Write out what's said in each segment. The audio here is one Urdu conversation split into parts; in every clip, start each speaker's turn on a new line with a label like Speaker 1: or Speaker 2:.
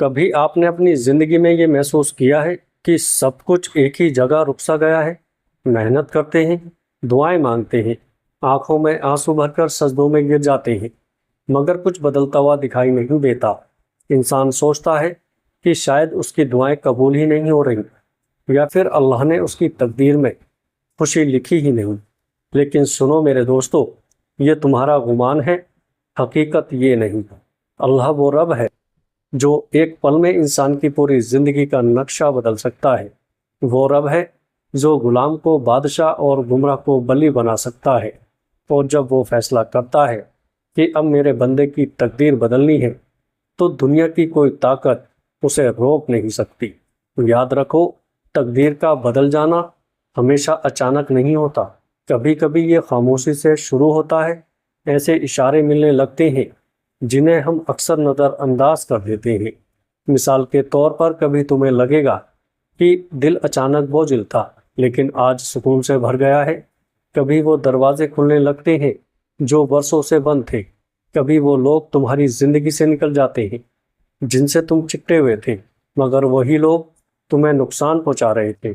Speaker 1: کبھی آپ نے اپنی زندگی میں یہ محسوس کیا ہے کہ سب کچھ ایک ہی جگہ رک سا گیا ہے؟ محنت کرتے ہیں، دعائیں مانگتے ہیں، آنکھوں میں آنسو بھر کر سجدوں میں گر جاتے ہیں، مگر کچھ بدلتا ہوا دکھائی نہیں دیتا۔ انسان سوچتا ہے کہ شاید اس کی دعائیں قبول ہی نہیں ہو رہی، یا پھر اللہ نے اس کی تقدیر میں خوشی لکھی ہی نہیں۔ لیکن سنو میرے دوستو، یہ تمہارا گمان ہے، حقیقت یہ نہیں۔ اللہ وہ رب ہے جو ایک پل میں انسان کی پوری زندگی کا نقشہ بدل سکتا ہے۔ وہ رب ہے جو غلام کو بادشاہ اور گمراہ کو بلی بنا سکتا ہے، اور جب وہ فیصلہ کرتا ہے کہ اب میرے بندے کی تقدیر بدلنی ہے تو دنیا کی کوئی طاقت اسے روک نہیں سکتی۔ یاد رکھو، تقدیر کا بدل جانا ہمیشہ اچانک نہیں ہوتا، کبھی کبھی یہ خاموشی سے شروع ہوتا ہے۔ ایسے اشارے ملنے لگتے ہیں جنہیں ہم اکثر نظر انداز کر دیتے ہیں۔ مثال کے طور پر، کبھی تمہیں لگے گا کہ دل اچانک بوجھل تھا لیکن آج سکون سے بھر گیا ہے۔ کبھی وہ دروازے کھلنے لگتے ہیں جو برسوں سے بند تھے۔ کبھی وہ لوگ تمہاری زندگی سے نکل جاتے ہیں جن سے تم چپٹے ہوئے تھے، مگر وہی لوگ تمہیں نقصان پہنچا رہے تھے۔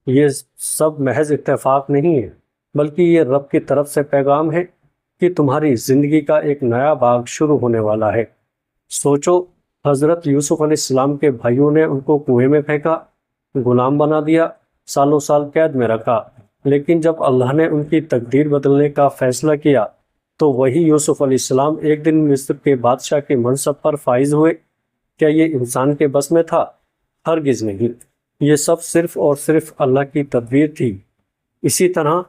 Speaker 1: یہ سب محض اتفاق نہیں ہے، بلکہ یہ رب کی طرف سے پیغام ہے کہ تمہاری زندگی کا ایک نیا باغ شروع ہونے والا ہے۔ سوچو، حضرت یوسف علیہ السلام کے بھائیوں نے ان کو کنویں میں پھینکا، غلام بنا دیا، سالوں سال قید میں رکھا، لیکن جب اللہ نے ان کی تقدیر بدلنے کا فیصلہ کیا تو وہی یوسف علیہ السلام ایک دن مصر کے بادشاہ کے منصب پر فائز ہوئے۔ کیا یہ انسان کے بس میں تھا؟ ہرگز نہیں، یہ سب صرف اور صرف اللہ کی تدبیر تھی۔ اسی طرح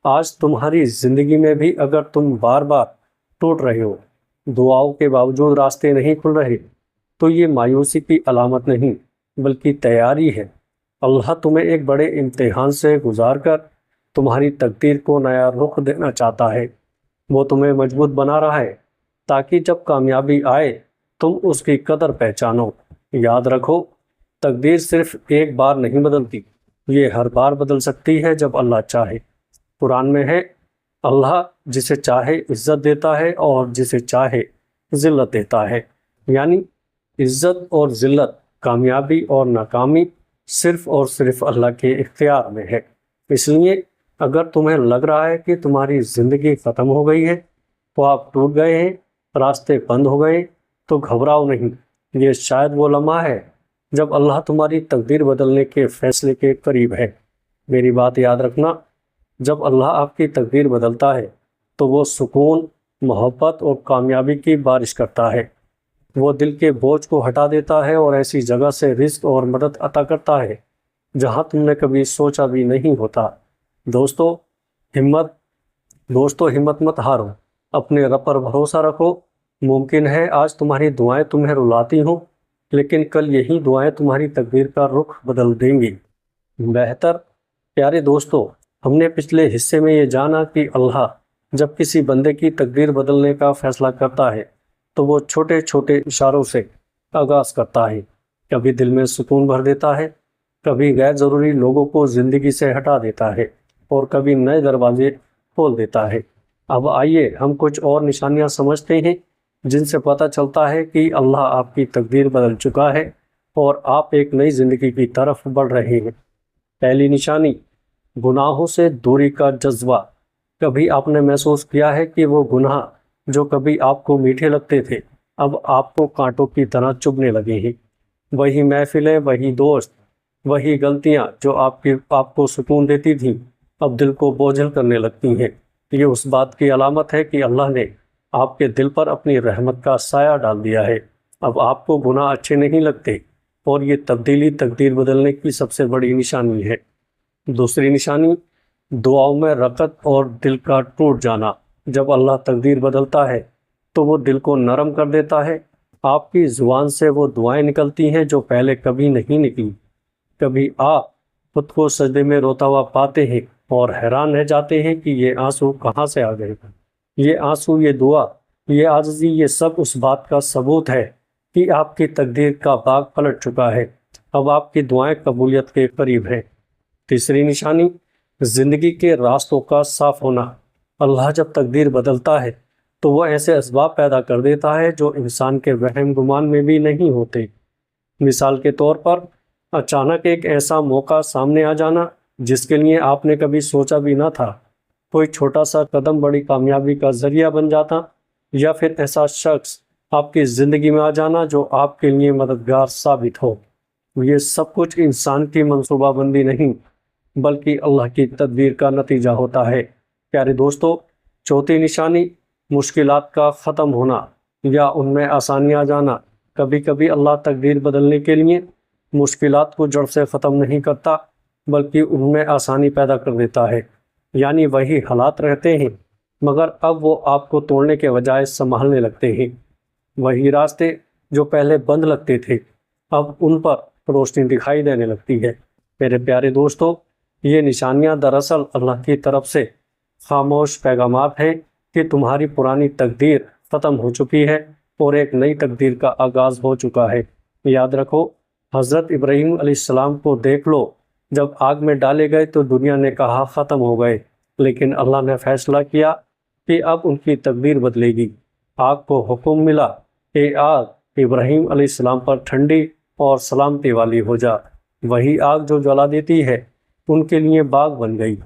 Speaker 1: آج تمہاری زندگی میں بھی اگر تم بار بار ٹوٹ رہے ہو، دعاؤں کے باوجود راستے نہیں کھل رہے، تو یہ مایوسی کی علامت نہیں بلکہ تیاری ہے۔ اللہ تمہیں ایک بڑے امتحان سے گزار کر تمہاری تقدیر کو نیا رخ دینا چاہتا ہے۔ وہ تمہیں مضبوط بنا رہا ہے تاکہ جب کامیابی آئے تم اس کی قدر پہچانو۔ یاد رکھو، تقدیر صرف ایک بار نہیں بدلتی، یہ ہر بار بدل سکتی ہے جب اللہ چاہے۔ قرآن میں ہے، اللہ جسے چاہے عزت دیتا ہے اور جسے چاہے ذلت دیتا ہے۔ یعنی عزت اور ذلت، کامیابی اور ناکامی صرف اور صرف اللہ کے اختیار میں ہے۔ اس لیے اگر تمہیں لگ رہا ہے کہ تمہاری زندگی ختم ہو گئی ہے، خواب ٹوٹ گئے ہیں، راستے بند ہو گئے، تو گھبراؤ نہیں۔ یہ شاید وہ لمحہ ہے جب اللہ تمہاری تقدیر بدلنے کے فیصلے کے قریب ہے۔ میری بات یاد رکھنا، جب اللہ آپ کی تقدیر بدلتا ہے تو وہ سکون، محبت اور کامیابی کی بارش کرتا ہے۔ وہ دل کے بوجھ کو ہٹا دیتا ہے اور ایسی جگہ سے رزق اور مدد عطا کرتا ہے جہاں تم نے کبھی سوچا بھی نہیں ہوتا۔ دوستو ہمت مت ہارو، اپنے رب پر بھروسہ رکھو۔ ممکن ہے آج تمہاری دعائیں تمہیں رلاتی ہوں، لیکن کل یہی دعائیں تمہاری تقدیر کا رخ بدل دیں گی۔ پیارے دوستو، ہم نے پچھلے حصے میں یہ جانا کہ اللہ جب کسی بندے کی تقدیر بدلنے کا فیصلہ کرتا ہے تو وہ چھوٹے چھوٹے اشاروں سے آغاز کرتا ہے۔ کبھی دل میں سکون بھر دیتا ہے، کبھی غیر ضروری لوگوں کو زندگی سے ہٹا دیتا ہے، اور کبھی نئے دروازے کھول دیتا ہے۔ اب آئیے ہم کچھ اور نشانیاں سمجھتے ہیں جن سے پتہ چلتا ہے کہ اللہ آپ کی تقدیر بدل چکا ہے اور آپ ایک نئی زندگی کی طرف بڑھ رہے ہیں۔ پہلی نشانی، گناہوں سے دوری کا جذبہ۔ کبھی آپ نے محسوس کیا ہے کہ وہ گناہ جو کبھی آپ کو میٹھے لگتے تھے اب آپ کو کانٹوں کی طرح چبھنے لگے ہیں؟ وہی محفلیں، وہی دوست، وہی غلطیاں جو آپ کو سکون دیتی تھیں اب دل کو بوجھل کرنے لگتی ہیں۔ یہ اس بات کی علامت ہے کہ اللہ نے آپ کے دل پر اپنی رحمت کا سایہ ڈال دیا ہے۔ اب آپ کو گناہ اچھے نہیں لگتے، اور یہ تبدیلی تقدیر بدلنے کی سب سے بڑی نشانی ہے۔ دوسری نشانی، دعاؤں میں رغبت اور دل کا ٹوٹ جانا۔ جب اللہ تقدیر بدلتا ہے تو وہ دل کو نرم کر دیتا ہے۔ آپ کی زبان سے وہ دعائیں نکلتی ہیں جو پہلے کبھی نہیں نکلی۔ کبھی آپ خود کو سجدے میں روتا ہوا پاتے ہیں اور حیران رہ جاتے ہیں کہ یہ آنسو کہاں سے آ گئے۔ یہ آنسو، یہ دعا، یہ عاجزی، یہ سب اس بات کا ثبوت ہے کہ آپ کی تقدیر کا باغ پلٹ چکا ہے۔ اب آپ کی دعائیں قبولیت کے قریب ہیں۔ تیسری نشانی، زندگی کے راستوں کا صاف ہونا۔ اللہ جب تقدیر بدلتا ہے تو وہ ایسے اسباب پیدا کر دیتا ہے جو انسان کے وہم گمان میں بھی نہیں ہوتے۔ مثال کے طور پر اچانک ایک ایسا موقع سامنے آ جانا جس کے لیے آپ نے کبھی سوچا بھی نہ تھا، کوئی چھوٹا سا قدم بڑی کامیابی کا ذریعہ بن جاتا، یا پھر ایسا شخص آپ کی زندگی میں آ جانا جو آپ کے لیے مددگار ثابت ہو۔ یہ سب کچھ انسان کی منصوبہ بندی نہیں بلکہ اللہ کی تدبیر کا نتیجہ ہوتا ہے۔ پیارے دوستو، چوتھی نشانی مشکلات کا ختم ہونا یا ان میں آسانی آ جانا۔ کبھی کبھی اللہ تقدیر بدلنے کے لیے مشکلات کو جڑ سے ختم نہیں کرتا بلکہ ان میں آسانی پیدا کر دیتا ہے۔ یعنی وہی حالات رہتے ہیں مگر اب وہ آپ کو توڑنے کے بجائے سنبھالنے لگتے ہیں۔ وہی راستے جو پہلے بند لگتے تھے اب ان پر روشنی دکھائی دینے لگتی ہے۔ میرے پیارے دوستو، یہ نشانیاں دراصل اللہ کی طرف سے خاموش پیغامات ہیں کہ تمہاری پرانی تقدیر ختم ہو چکی ہے اور ایک نئی تقدیر کا آغاز ہو چکا ہے۔ یاد رکھو، حضرت ابراہیم علیہ السلام کو دیکھ لو، جب آگ میں ڈالے گئے تو دنیا نے کہا ختم ہو گئے، لیکن اللہ نے فیصلہ کیا کہ اب ان کی تقدیر بدلے گی۔ آگ کو حکم ملا، اے آگ ابراہیم علیہ السلام پر ٹھنڈی اور سلامتی والی ہو جا۔ وہی آگ جو جلا دیتی ہے ان کے لیے باغ بن گئی۔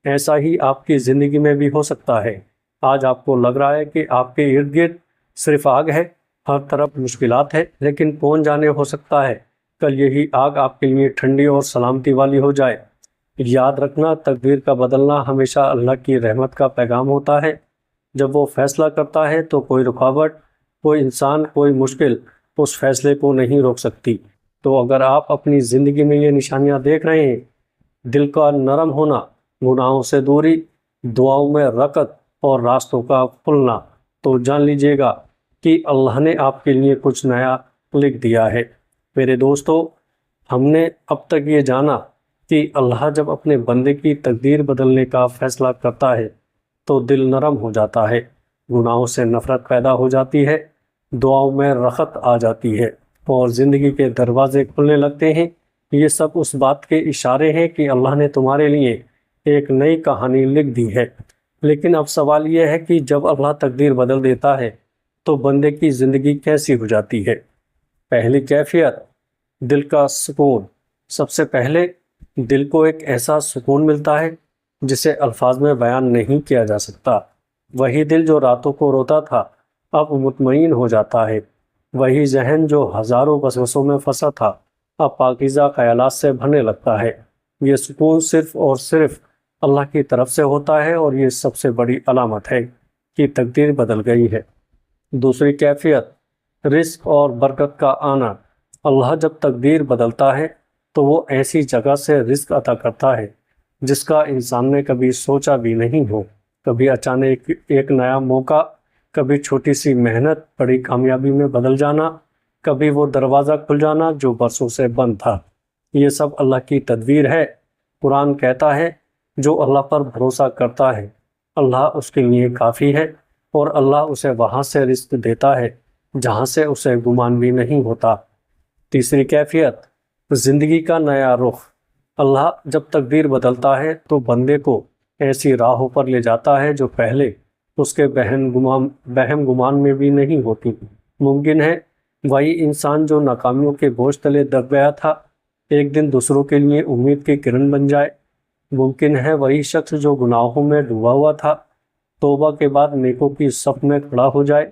Speaker 1: ایسا ہی آپ کی زندگی میں بھی ہو سکتا ہے۔ آج آپ کو لگ رہا ہے کہ آپ کے ارد گرد صرف آگ ہے، ہر طرف مشکلات ہے، لیکن کون جانے ہو سکتا ہے کل یہی آگ آپ کے لیے ٹھنڈی اور سلامتی والی ہو جائے۔ یاد رکھنا، تقدیر کا بدلنا ہمیشہ اللہ کی رحمت کا پیغام ہوتا ہے۔ جب وہ فیصلہ کرتا ہے تو کوئی رکاوٹ، کوئی انسان، کوئی مشکل اس فیصلے کو نہیں روک سکتی۔ تو اگر آپ اپنی زندگی میں یہ نشانیاں دیکھ رہے ہیں، دل کا نرم ہونا، گناہوں سے دوری، دعاؤں میں رغبت اور راستوں کا کھلنا، تو جان لیجئے گا کہ اللہ نے آپ کے لیے کچھ نیا لکھ دیا ہے۔ میرے دوستو، ہم نے اب تک یہ جانا کہ اللہ جب اپنے بندے کی تقدیر بدلنے کا فیصلہ کرتا ہے تو دل نرم ہو جاتا ہے، گناہوں سے نفرت پیدا ہو جاتی ہے، دعاؤں میں رغبت آ جاتی ہے اور زندگی کے دروازے کھلنے لگتے ہیں۔ یہ سب اس بات کے اشارے ہیں کہ اللہ نے تمہارے لیے ایک نئی کہانی لکھ دی ہے۔ لیکن اب سوال یہ ہے کہ جب اللہ تقدیر بدل دیتا ہے تو بندے کی زندگی کیسی ہو جاتی ہے؟ پہلی کیفیت، دل کا سکون۔ سب سے پہلے دل کو ایک ایسا سکون ملتا ہے جسے الفاظ میں بیان نہیں کیا جا سکتا۔ وہی دل جو راتوں کو روتا تھا اب مطمئن ہو جاتا ہے۔ وہی ذہن جو ہزاروں وسوسوں میں پھنسا تھا اب پاکیزہ خیالات سے بھرنے لگتا ہے۔ یہ سکون صرف اور صرف اللہ کی طرف سے ہوتا ہے اور یہ سب سے بڑی علامت ہے کہ تقدیر بدل گئی ہے۔ دوسری کیفیت، رزق اور برکت کا آنا۔ اللہ جب تقدیر بدلتا ہے تو وہ ایسی جگہ سے رزق عطا کرتا ہے جس کا انسان نے کبھی سوچا بھی نہیں ہو۔ کبھی اچانک ایک نیا موقع، کبھی چھوٹی سی محنت بڑی کامیابی میں بدل جانا، کبھی وہ دروازہ کھل جانا جو برسوں سے بند تھا۔ یہ سب اللہ کی تدبیر ہے۔ قرآن کہتا ہے جو اللہ پر بھروسہ کرتا ہے اللہ اس کے لیے کافی ہے، اور اللہ اسے وہاں سے رزق دیتا ہے جہاں سے اسے گمان بھی نہیں ہوتا۔ تیسری کیفیت، زندگی کا نیا رخ۔ اللہ جب تقدیر بدلتا ہے تو بندے کو ایسی راہوں پر لے جاتا ہے جو پہلے اس کے بہم گمان میں بھی نہیں ہوتی۔ ممکن ہے وہی انسان جو ناکامیوں کے بوجھ تلے دب گیا تھا ایک دن دوسروں کے لیے امید کی کرن بن جائے۔ ممکن ہے وہی شخص جو گناہوں میں ڈوبا ہوا تھا توبہ کے بعد نیکوں کی صف میں کھڑا ہو جائے۔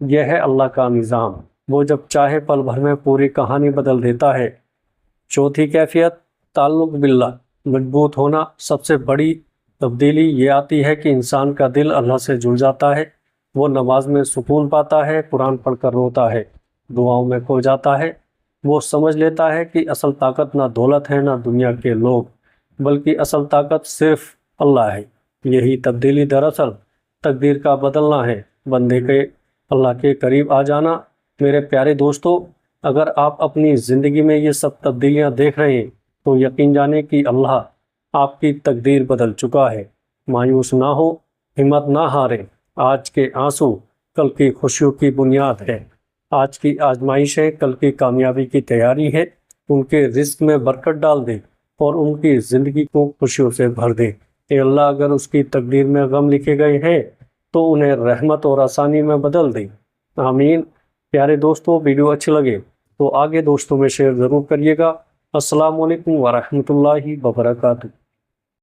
Speaker 1: یہ ہے اللہ کا نظام، وہ جب چاہے پل بھر میں پوری کہانی بدل دیتا ہے۔ چوتھی کیفیت، تعلق باللہ، مضبوط ہونا۔ سب سے بڑی تبدیلی یہ آتی ہے کہ انسان کا دل اللہ سے جڑ جاتا ہے۔ وہ نماز میں سکون پاتا ہے، قرآن پڑھ کر روتا ہے، دعاؤں میں کھو جاتا ہے۔ وہ سمجھ لیتا ہے کہ اصل طاقت نہ دولت ہے نہ دنیا کے لوگ، بلکہ اصل طاقت صرف اللہ ہے۔ یہی تبدیلی دراصل تقدیر کا بدلنا ہے، بندے کے اللہ کے قریب آ جانا۔ میرے پیارے دوستو، اگر آپ اپنی زندگی میں یہ سب تبدیلیاں دیکھ رہے ہیں تو یقین جانیں کہ اللہ آپ کی تقدیر بدل چکا ہے۔ مایوس نہ ہو، ہمت نہ ہاریں۔ آج کے آنسو کل کی خوشیوں کی بنیاد ہے۔ آج کی آزمائشیں کل کی کامیابی کی تیاری ہے۔ ان کے رزق میں برکت ڈال دیں اور ان کی زندگی کو خوشیوں سے بھر دیں۔ اے اللہ، اگر اس کی تقدیر میں غم لکھے گئے ہیں تو انہیں رحمت اور آسانی میں بدل دیں۔ آمین۔ پیارے دوستو، ویڈیو اچھی لگے تو آگے دوستوں میں شیئر ضرور کریے گا۔ السلام علیکم ورحمۃ اللہ وبرکاتہ۔